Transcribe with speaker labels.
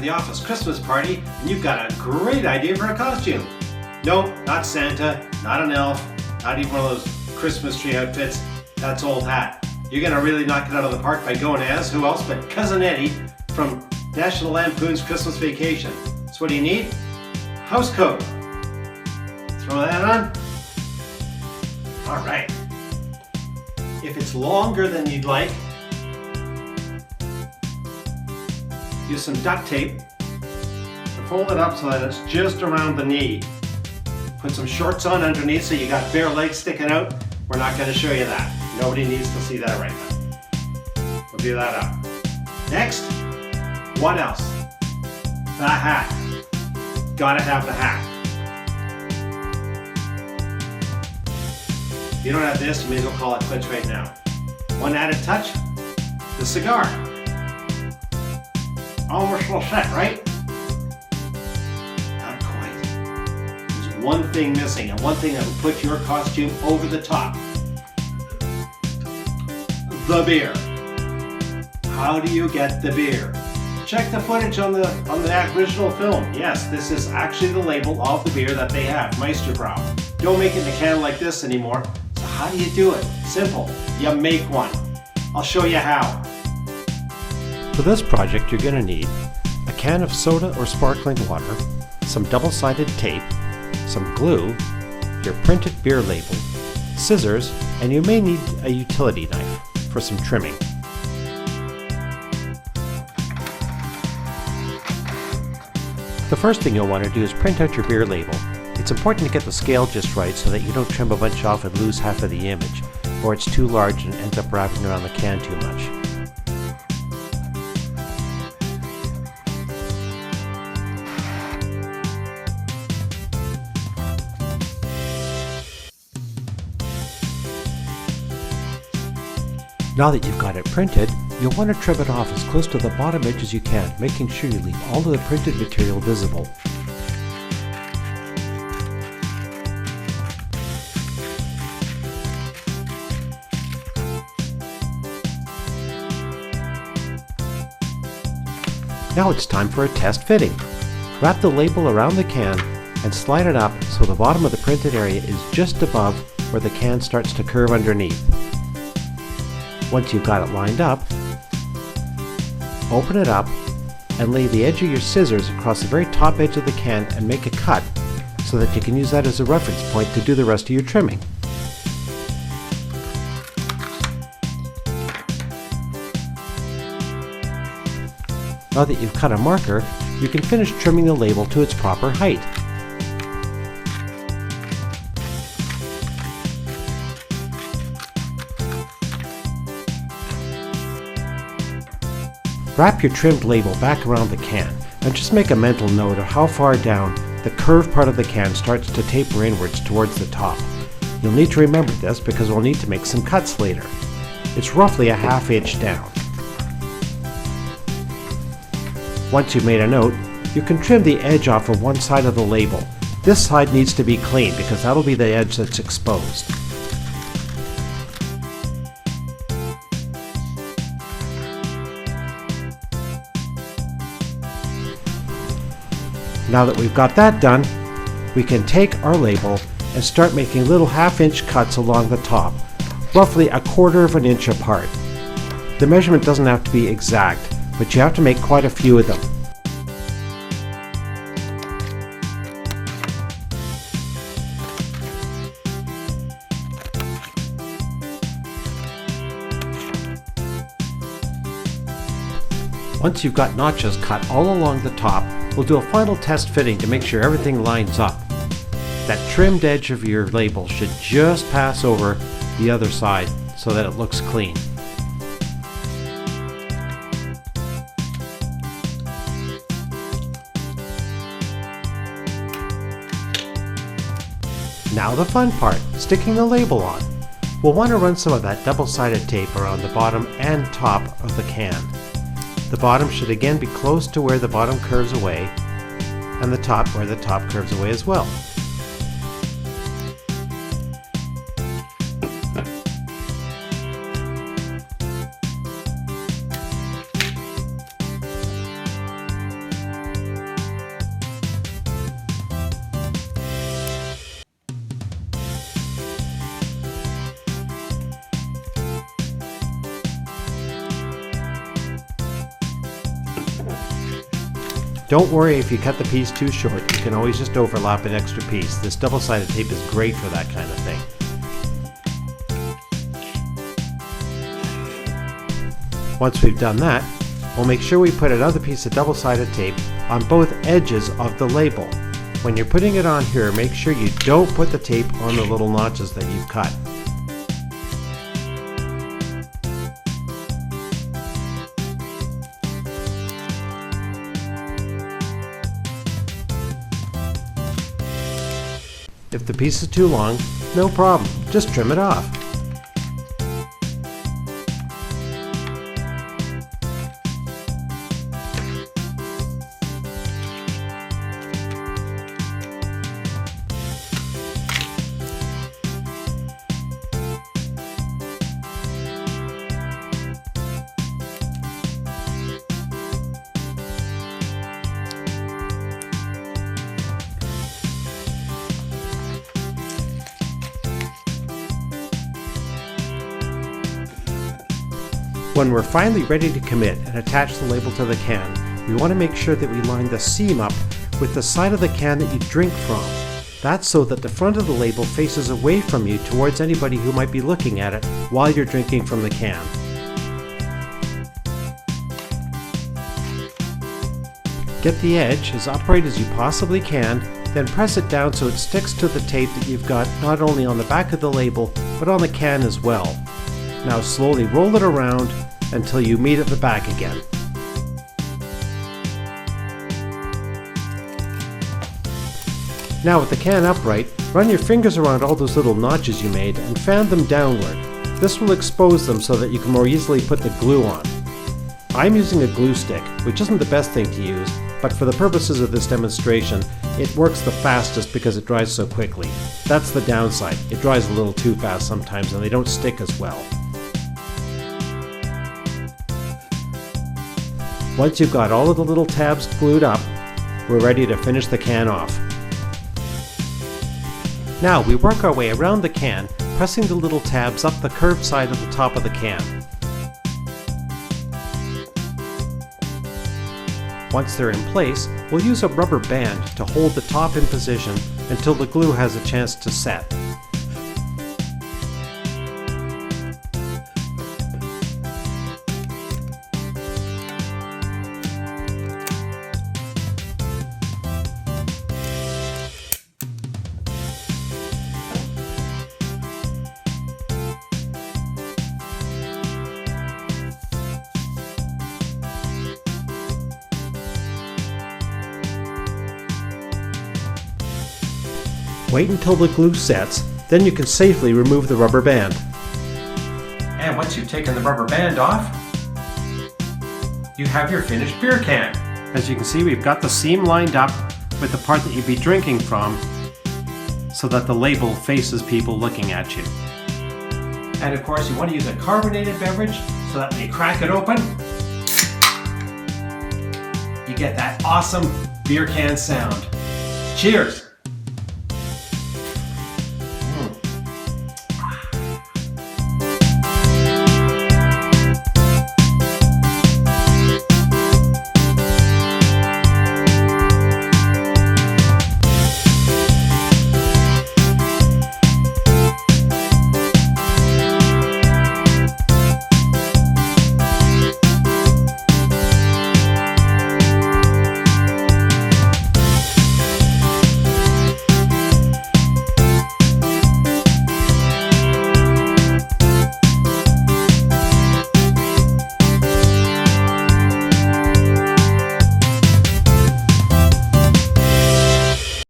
Speaker 1: the office Christmas party and you've got a great idea for a costume. Nope, not Santa, not an elf, not even one of those Christmas tree outfits. That's old hat. You're gonna really knock it out of the park by going as who else but Cousin Eddie from National Lampoon's Christmas Vacation. So what do you need? House coat. Throw that on. All right. If it's longer than you'd like, use some duct tape and fold it up so that it's just around the knee. Put some shorts on underneath so you got bare legs sticking out. We're not going to show you that. Nobody needs to see that right now. We'll do that up. Next, what else? The hat. Gotta have the hat. If you don't have this, you may as well call it quits right now. One added touch, the cigar. Almost all set, right? Not quite. There's one thing missing, and one thing that will put your costume over the top. The beer. How do you get the beer? Check the footage on the original film. Yes, this is actually the label of the beer that they have, Meisterbrau. Don't make it in a can like this anymore. So how do you do it? Simple. You make one. I'll show you how.
Speaker 2: For this project, you're going to need a can of soda or sparkling water, some double-sided tape, some glue, your printed beer label, scissors, and you may need a utility knife for some trimming. The first thing you'll want to do is print out your beer label. It's important to get the scale just right so that you don't trim a bunch off and lose half of the image, or it's too large and ends up wrapping around the can too much. Now that you've got it printed, you'll want to trim it off as close to the bottom edge as you can, making sure you leave all of the printed material visible. Now it's time for a test fitting. Wrap the label around the can and slide it up so the bottom of the printed area is just above where the can starts to curve underneath. Once you've got it lined up, open it up and lay the edge of your scissors across the very top edge of the can and make a cut so that you can use that as a reference point to do the rest of your trimming. Now that you've cut a marker, you can finish trimming the label to its proper height. Wrap your trimmed label back around the can and just make a mental note of how far down the curved part of the can starts to taper inwards towards the top. You'll need to remember this because we'll need to make some cuts later. It's roughly a ½ inch down. Once you've made a note, you can trim the edge off of one side of the label. This side needs to be clean because that'll be the edge that's exposed. Now that we've got that done, we can take our label and start making little ½ inch cuts along the top, roughly ¼ inch apart. The measurement doesn't have to be exact, but you have to make quite a few of them. Once you've got notches cut all along the top, we'll do a final test fitting to make sure everything lines up. That trimmed edge of your label should just pass over the other side so that it looks clean. Now the fun part, sticking the label on. We'll want to run some of that double-sided tape around the bottom and top of the can. The bottom should again be close to where the bottom curves away, and the top where the top curves away as well. Don't worry if you cut the piece too short, you can always just overlap an extra piece. This double-sided tape is great for that kind of thing. Once we've done that, we'll make sure we put another piece of double-sided tape on both edges of the label. When you're putting it on here, make sure you don't put the tape on the little notches that you've cut. If the piece is too long, no problem, just trim it off. When we're finally ready to commit and attach the label to the can, we want to make sure that we line the seam up with the side of the can that you drink from. That's so that the front of the label faces away from you towards anybody who might be looking at it while you're drinking from the can. Get the edge as upright as you possibly can, then press it down so it sticks to the tape that you've got not only on the back of the label, but on the can as well. Now slowly roll it around until you meet at the back again. Now with the can upright, run your fingers around all those little notches you made and fan them downward. This will expose them so that you can more easily put the glue on. I'm using a glue stick, which isn't the best thing to use, but for the purposes of this demonstration, it works the fastest because it dries so quickly. That's the downside. It dries a little too fast sometimes and they don't stick as well. Once you've got all of the little tabs glued up, we're ready to finish the can off. Now we work our way around the can, pressing the little tabs up the curved side of the top of the can. Once they're in place, we'll use a rubber band to hold the top in position until the glue has a chance to set. Wait until the glue sets, then you can safely remove the rubber band. And once you've taken the rubber band off, you have your finished beer can. As you can see, we've got the seam lined up with the part that you'd be drinking from so that the label faces people looking at you. And of course, you want to use a carbonated beverage so that when you crack it open, you get that awesome beer can sound. Cheers!